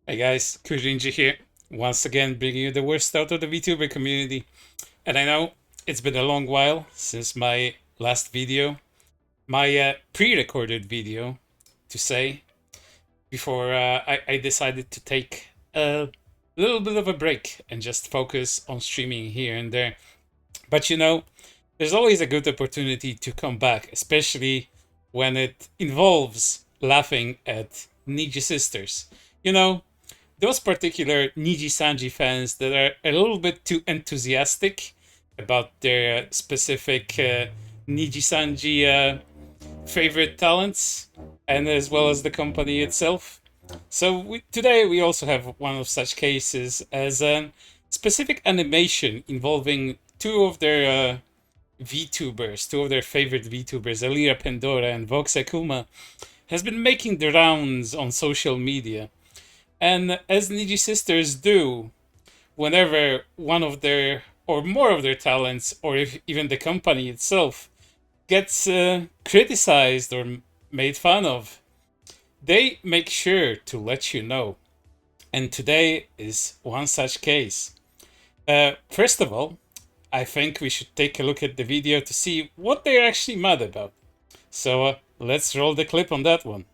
Hey guys, Rinji here, once again bringing you the worst out of the VTuber community. And I know it's been a long while since my last video, my pre-recorded video, to say, before I decided to take a little bit of a break and just focus on streaming here and there. But there's always a good opportunity to come back, especially when it involves laughing at Nijisisters. You know, those particular Nijifans that are a little bit too enthusiastic about their specific Nijisanji favorite talents, and as well as the company itself. So today we also have one of such cases as a specific animation involving two of their VTubers, two of their favorite VTubers, Elira, Pendora, and Vox Akuma, has been making the rounds on social media. And as Nijisisters do, whenever one of their or more of their talents, or if even the company itself, gets criticized or made fun of, they make sure to let you know. And today is one such case. First of all, I think we should take a look at the video to see what they're actually mad about. So let's roll the clip on that one.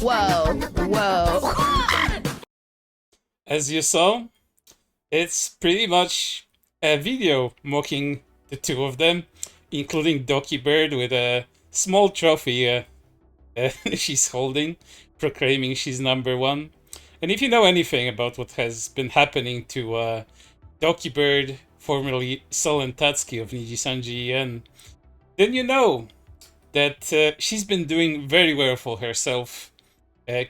Whoa, whoa. As you saw, it's pretty much a video mocking the two of them, including Doki Bird with a small trophy she's holding, proclaiming she's #1. And if you know anything about what has been happening to Doki Bird, formerly Sullen Tatsuki of Nijisanji En, then you know that she's been doing very well for herself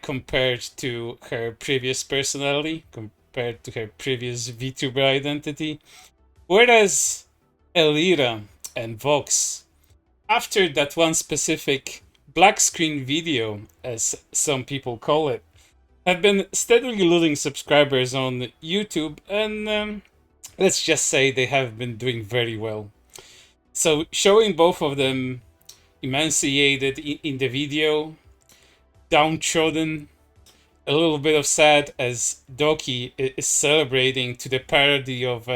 compared to her previous personality, compared to her previous VTuber identity. Whereas Elira and Vox, after that one specific black screen video, as some people call it, have been steadily losing subscribers on YouTube, and let's just say they have been doing very well. So showing both of them emaciated in the video, downtrodden, a little bit of sad as Doki is celebrating to the parody of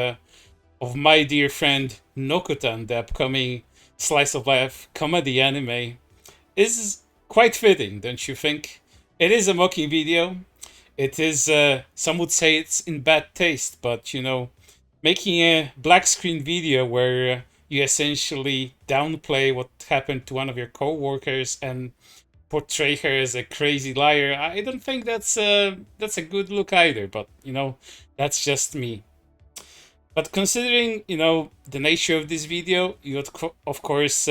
my dear friend Nokutan, the upcoming slice of life comedy anime, is quite fitting, don't you think? It is a mocking video. It is, some would say it's in bad taste, but making a black screen video where you essentially downplay what happened to one of your co-workers and portray her as a crazy liar, I don't think that's a good look either, but that's just me. But considering the nature of this video, you would of course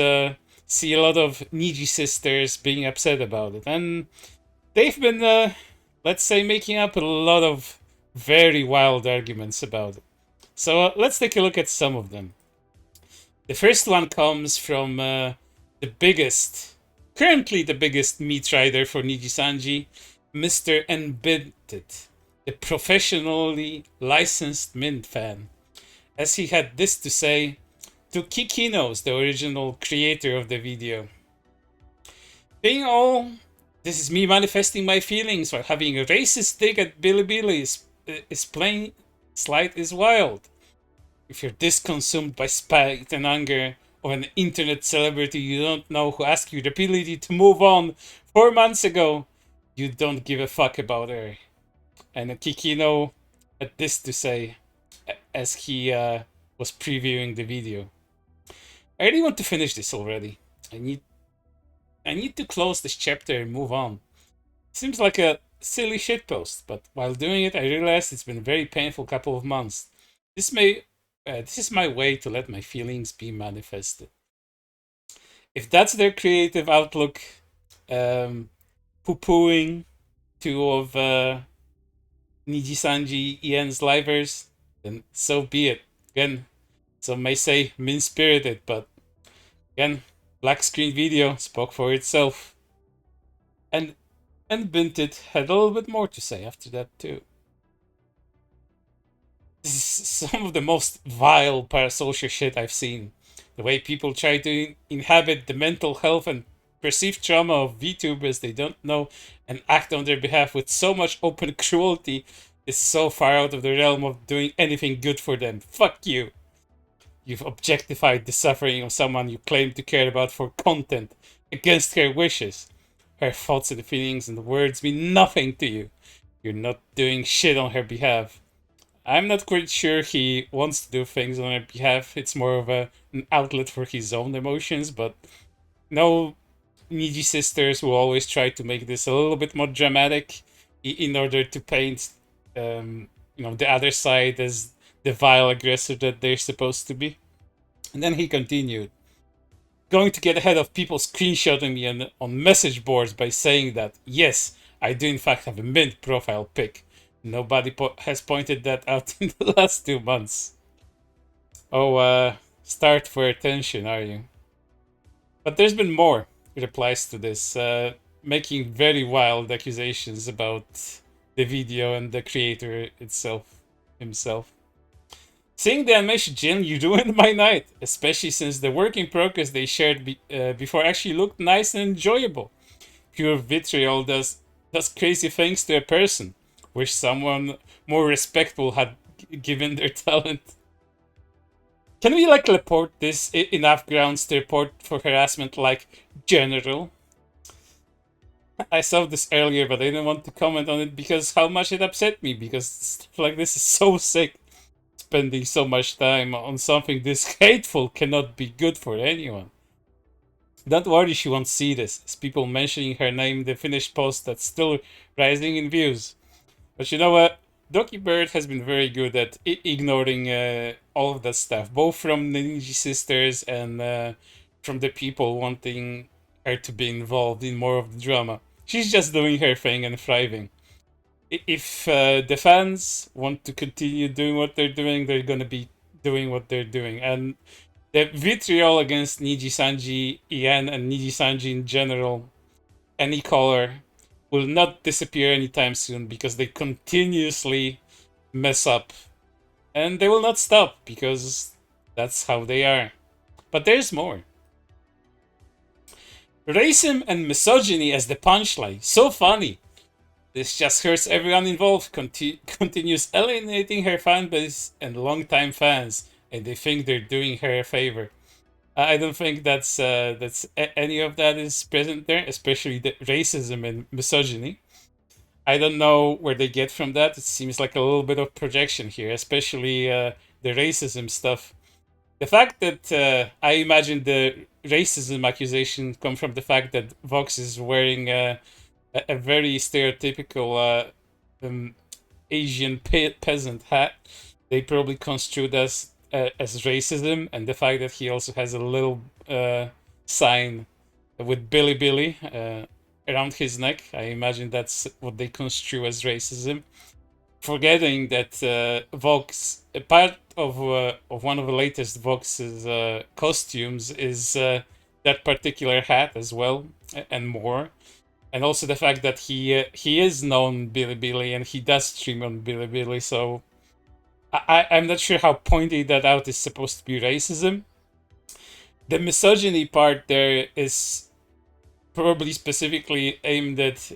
see a lot of Nijisisters being upset about it, and they've been let's say making up a lot of very wild arguments about it. So let's take a look at some of them. The first one comes from currently the biggest meat rider for Nijisanji, Mr. Unbinted, the professionally licensed Mint fan, as he had this to say to Kikinos, the original creator of the video. Being all, this is me manifesting my feelings while having a racist dig at Bilibili is plain slight is wild. If you're this consumed by spite and anger of an internet celebrity you don't know who asked you repeatedly to move on 4 months ago, you don't give a fuck about her. And Kikino had this to say as he was previewing the video. I really want to finish this already. I need to close this chapter and move on. Seems like a silly shitpost, but while doing it I realized it's been a very painful couple of months. This is my way to let my feelings be manifested. If that's their creative outlook, poo-pooing two of Nijisanji Ien's livers, then so be it. Again, some may say mean-spirited, but again, black screen video spoke for itself. And And Binted had a little bit more to say after that too. This is some of the most vile parasocial shit I've seen. The way people try to inhabit the mental health and perceived trauma of VTubers they don't know and act on their behalf with so much open cruelty is so far out of the realm of doing anything good for them. Fuck you. You've objectified the suffering of someone you claim to care about for content, against her wishes. Her thoughts and feelings and words mean nothing to you. You're not doing shit on her behalf. I'm not quite sure he wants to do things on her behalf. It's more of an outlet for his own emotions, but no, Nijisisters will always try to make this a little bit more dramatic in order to paint, the other side as the vile aggressor that they're supposed to be. And then he continued, going to get ahead of people screenshotting me on message boards by saying that, yes, I do in fact have a mint profile pic. Nobody has pointed that out in the last 2 months. Oh, start for attention, are you? But there's been more replies to this, making very wild accusations about the video and the creator himself. Seeing the animation, Jin, you ruined my night, especially since the work in progress they shared before actually looked nice and enjoyable. Pure vitriol does crazy things to a person. Wish someone more respectful had given their talent. Can we report this enough grounds to report for harassment general? I saw this earlier, but I didn't want to comment on it because how much it upset me, because stuff like this is so sick. Spending so much time on something this hateful cannot be good for anyone. Don't worry, she won't see this, as people mentioning her name in the finished post that's still rising in views. But you know what? Bird has been very good at ignoring all of that stuff, both from the Nijisisters and from the people wanting her to be involved in more of the drama. She's just doing her thing and thriving. If the fans want to continue doing what they're doing, they're gonna be doing what they're doing. And the vitriol against Niji-sanji, Ian, and Niji-sanji in general, any color, will not disappear anytime soon because they continuously mess up. And they will not stop because that's how they are. But there's more. Racism and misogyny as the punchline. So funny. This just hurts everyone involved. Continues alienating her fan base and longtime fans, and they think they're doing her a favor. I don't think that's any of that is present there, especially the racism and misogyny. I don't know where they get from that. It seems like a little bit of projection here, especially the racism stuff. The fact that I imagine the racism accusation come from the fact that Vox is wearing a very stereotypical Asian peasant hat. They probably construed as racism, and the fact that he also has a little sign with Billy Billy around his neck. I imagine that's what they construe as racism. Forgetting that Vox, a part of one of the latest Vox's costumes is that particular hat as well, and more. And also the fact that he is known Billy Billy and he does stream on Billy Billy, so I'm not sure how pointing that out is supposed to be racism. The misogyny part there is probably specifically aimed at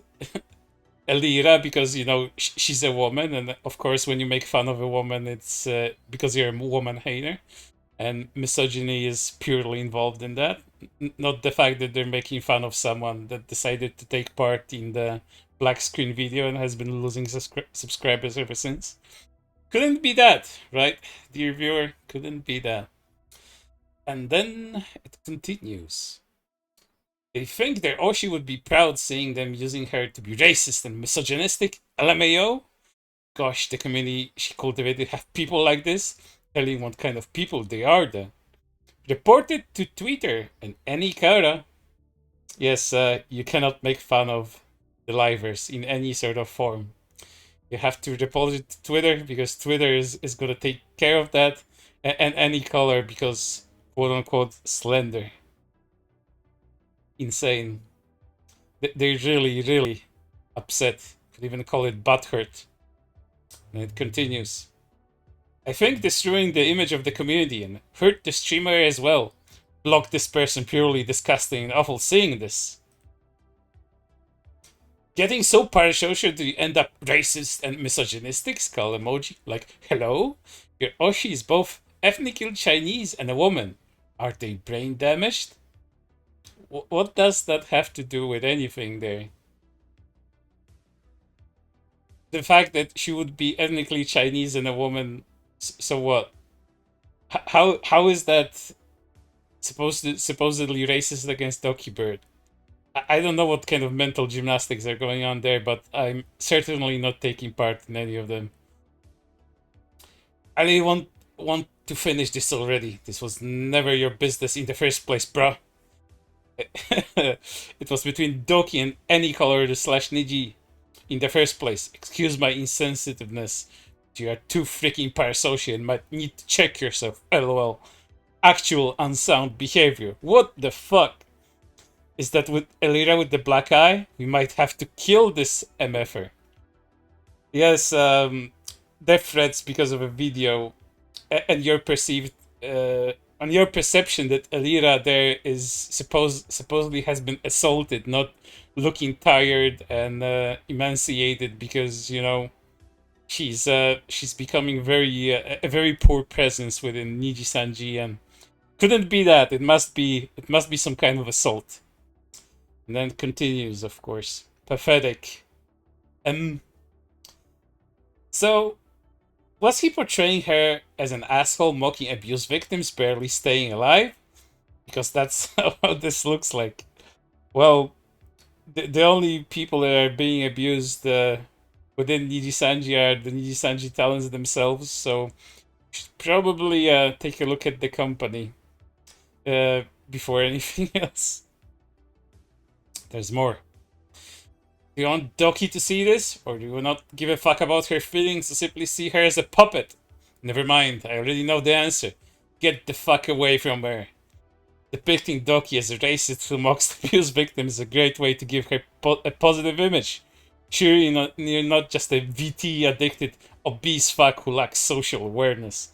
Elira because, she's a woman, and of course when you make fun of a woman, it's because you're a woman hater. And misogyny is purely involved in that, not the fact that they're making fun of someone that decided to take part in the black screen video and has been losing subscribers ever since. Couldn't be that, right, dear viewer? Couldn't be that. And then it continues. They think their Oshi would be proud seeing them using her to be racist and misogynistic. LMAO? Gosh, the community she cultivated have people like this, telling what kind of people they are then. Report it to Twitter and any Kara. Yes, you cannot make fun of the livers in any sort of form. You have to report it to Twitter because Twitter is going to take care of that, and any color because quote unquote slender. Insane. They really, really upset. Could even call it butthurt. And it continues. I think this ruined the image of the community and hurt the streamer as well. Block this person, purely disgusting and awful seeing this. Getting so parasocial that you end up racist and misogynistic? Skull emoji. Like, hello? Your Oshi is both ethnically Chinese and a woman. Are they brain damaged? What does that have to do with anything there? The fact that she would be ethnically Chinese and a woman, so what? How is that supposedly racist against Doki Bird? I don't know what kind of mental gymnastics are going on there, but I'm certainly not taking part in any of them. I really want to finish this already. This was never your business in the first place, bruh. It was between Doki and any color slash Niji in the first place. Excuse my insensitiveness. You are too freaking parasocial and might need to check yourself. LOL. Actual unsound behavior. What the fuck? Is that with Elira with the black eye? We might have to kill this MFer. Yes, death threats because of a video and your perceived on your perception that Elira there is supposedly has been assaulted, not looking tired and emaciated because, you know, she's becoming a very poor presence within Nijisanji, and couldn't be that. It must be some kind of assault. And then continues, of course. Pathetic. So was he portraying her as an asshole mocking abuse victims barely staying alive? Because that's how this looks like. Well, the only people that are being abused within Nijisanji are the Nijisanji talents themselves, so should probably take a look at the company before anything else. There's more. Do you want Doki to see this? Or do you not give a fuck about her feelings and simply see her as a puppet? Never mind, I already know the answer. Get the fuck away from her. Depicting Doki as a racist who mocks abuse victims is a great way to give her a positive image. Sure, you're not just a VT addicted, obese fuck who lacks social awareness.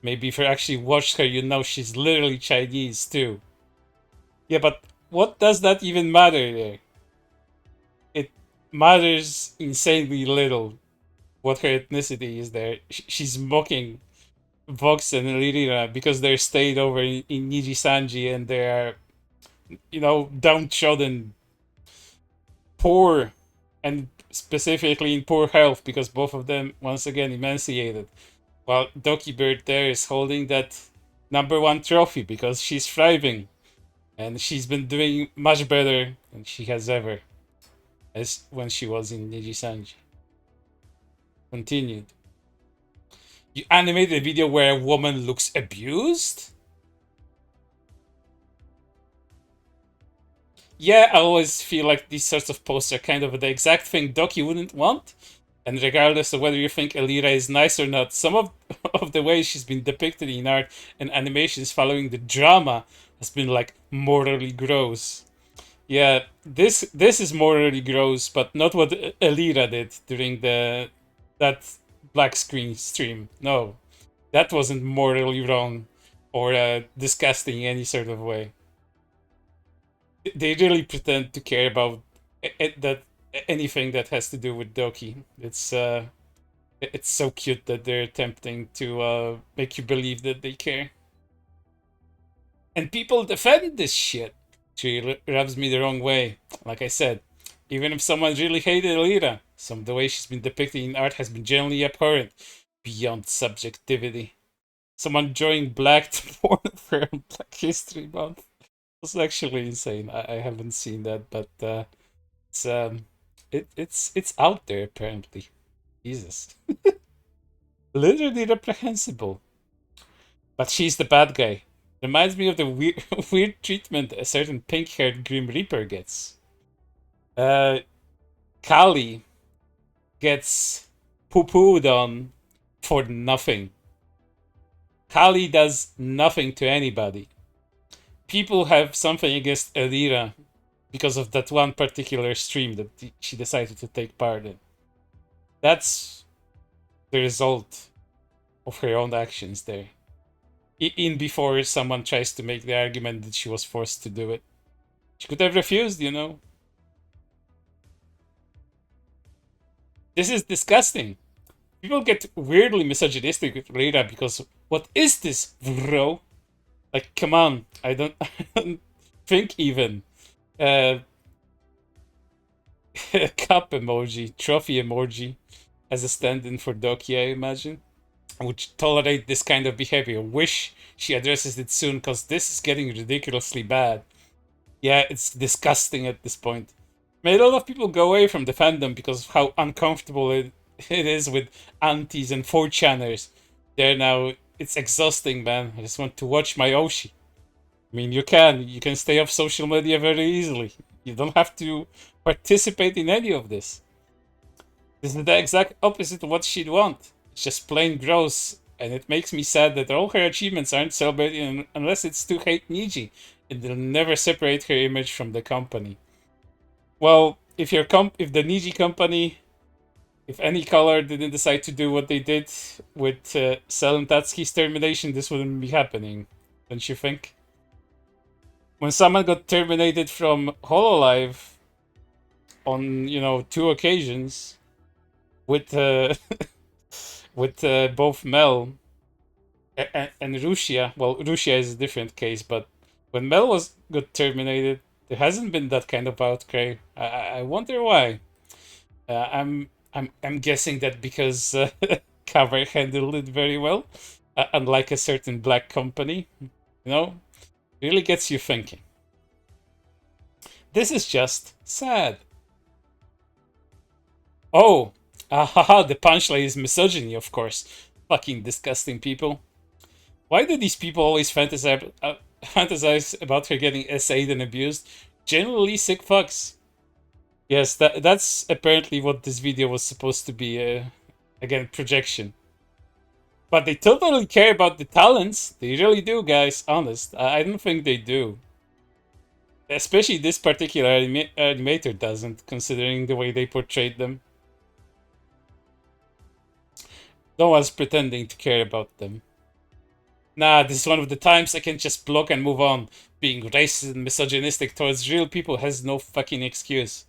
Maybe if you actually watched her, you know she's literally Chinese too. Yeah, but what does that even matter there? It matters insanely little what her ethnicity is there. She's mocking Vox and Elira because they're stayed over in Nijisanji and they are, you know, downtrodden, poor, and specifically in poor health because both of them, once again, emaciated. While Doki Bird there is holding that #1 trophy because she's thriving. And she's been doing much better than she has ever, as when she was in Nijisanji. Continued. You animated a video where a woman looks abused? Yeah, I always feel like these sorts of posts are kind of the exact thing Doki wouldn't want. And regardless of whether you think Elira is nice or not, some of the ways she's been depicted in art and animations following the drama has been like morally gross. Yeah, this is morally gross, but not what Elira did during that black screen stream. No, that wasn't morally wrong or disgusting in any sort of way. They really pretend to care about that anything that has to do with Doki. It's so cute that they're attempting to make you believe that they care. And people defend this shit. She rubs me the wrong way. Like I said, even if someone really hated Elira, some of the way she's been depicted in art has been generally abhorrent, beyond subjectivity. Someone drawing black to porn for Black History Month. It's actually insane. I haven't seen that, but it's out there apparently. Jesus. Literally reprehensible. But she's the bad guy. Reminds me of the weird treatment a certain pink-haired Grim Reaper gets. Kali gets poo-pooed on for nothing. Kali does nothing to anybody. People have something against Elira because of that one particular stream that she decided to take part in. That's the result of her own actions there. In before someone tries to make the argument that she was forced to do it. She could have refused, you know. This is disgusting. People get weirdly misogynistic with Elira because what is this, bro? Like, come on. I don't, I don't think even. Uh, cup emoji, trophy emoji, as a stand-in for Doki, I imagine, would tolerate this kind of behavior. Wish she addresses it soon, because this is getting ridiculously bad. Yeah, it's disgusting at this point. Made a lot of people go away from the fandom because of how uncomfortable it is with aunties and 4chaners. They're now, it's exhausting, man. I just want to watch my Oshi. I mean, you can stay off social media very easily. You don't have to participate in any of this. This is the exact opposite of what she'd want. It's just plain gross, and it makes me sad that all her achievements aren't celebrated unless it's to hate Niji. It'll never separate her image from the company. Well, if if the Niji company, if any color didn't decide to do what they did with Cell and Tatsuki's termination, this wouldn't be happening, don't you think? When someone got terminated from Hololive on, 2 occasions with with both Mel and Rusia. Well, Rusia is a different case, but when Mel was got terminated, there hasn't been that kind of outcry. I wonder why. I'm guessing that because Cover handled it very well, unlike a certain black company. Really gets you thinking. This is just sad. Oh, haha, the punchline is misogyny, of course. Fucking disgusting people. Why do these people always fantasize about her getting SA'd and abused? Generally sick fucks. Yes, that's apparently what this video was supposed to be. Again, projection. But they totally care about the talents. They really do, guys. Honest. I don't think they do. Especially this particular animator doesn't, considering the way they portrayed them. No one's pretending to care about them. Nah, this is one of the times I can just block and move on. Being racist and misogynistic towards real people has no fucking excuse.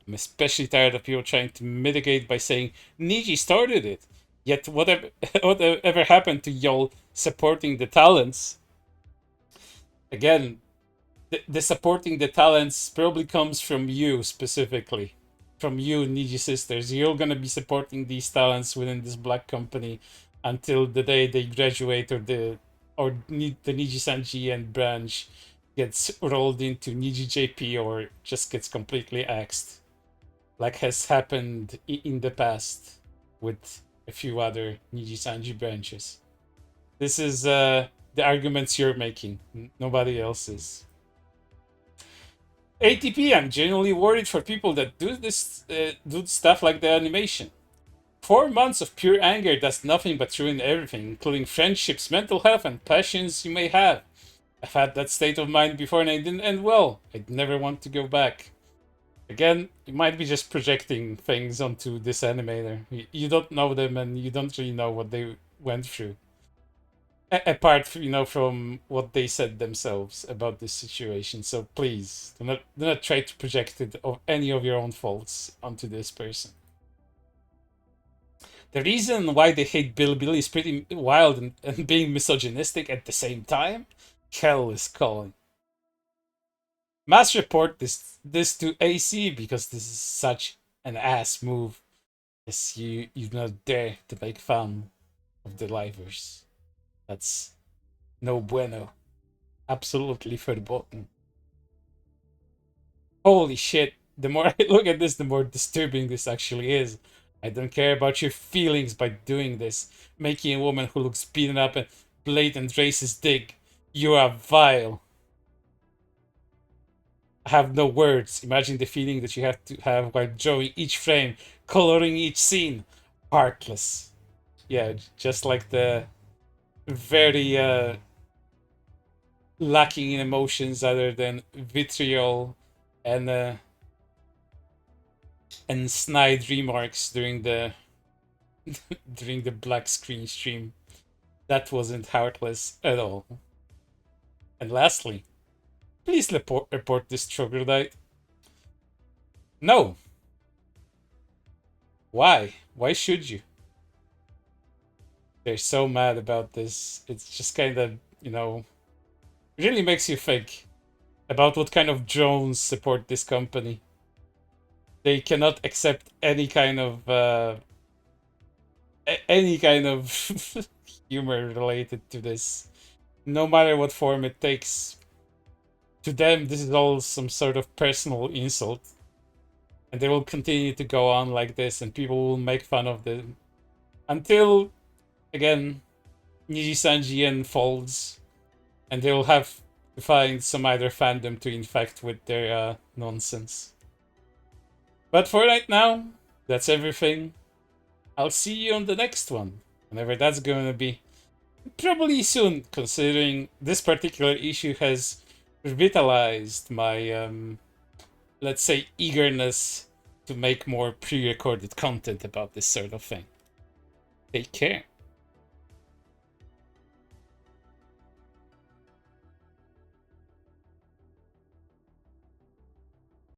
I'm especially tired of people trying to mitigate by saying Niji started it. Yet whatever happened to y'all supporting the talents? Again, the supporting the talents probably comes from you specifically. From you, Nijisisters. You're gonna be supporting these talents within this black company until the day they graduate the Niji and branch gets rolled into Niji JP or just gets completely axed. Like has happened in the past with a few other Niji branches. This is the arguments you're making, nobody else's. ATP, I'm genuinely worried for people that do this, do stuff like the animation. 4 months of pure anger does nothing but ruin everything, including friendships, mental health, and passions you may have. I've had that state of mind before and it didn't end well. I'd never want to go back. Again, you might be just projecting things onto this animator. You don't know them and you don't really know what they went through. Apart from what they said themselves about this situation. So please, do not try to project it of any of your own faults onto this person. The reason why they hate Billy is pretty wild and being misogynistic at the same time. Hell is calling. Must report this to AC because this is such an ass move. Yes, you do not dare to make fun of the livers. That's no bueno. Absolutely verboten. Holy shit. The more I look at this, the more disturbing this actually is. I don't care about your feelings by doing this. Making a woman who looks beaten up and blatant racist dig. You are vile. I have no words. Imagine the feeling that you have to have while drawing each frame, coloring each scene. Heartless. Yeah, just like the very lacking in emotions other than vitriol and snide remarks during the during the black screen stream. That wasn't heartless at all. And lastly, please report this troglodyte. No. Why? Why should you? They're so mad about this. It's just kind of, really makes you think about what kind of drones support this company. They cannot accept any kind of humor related to this, no matter what form it takes. To them, this is all some sort of personal insult, and they will continue to go on like this, and people will make fun of them until, again, Nijisangien folds, and they will have to find some other fandom to infect with their nonsense. But for right now, that's everything. I'll see you on the next one, whenever that's going to be. Probably soon, considering this particular issue has revitalized my, let's say, eagerness to make more pre-recorded content about this sort of thing. Take care.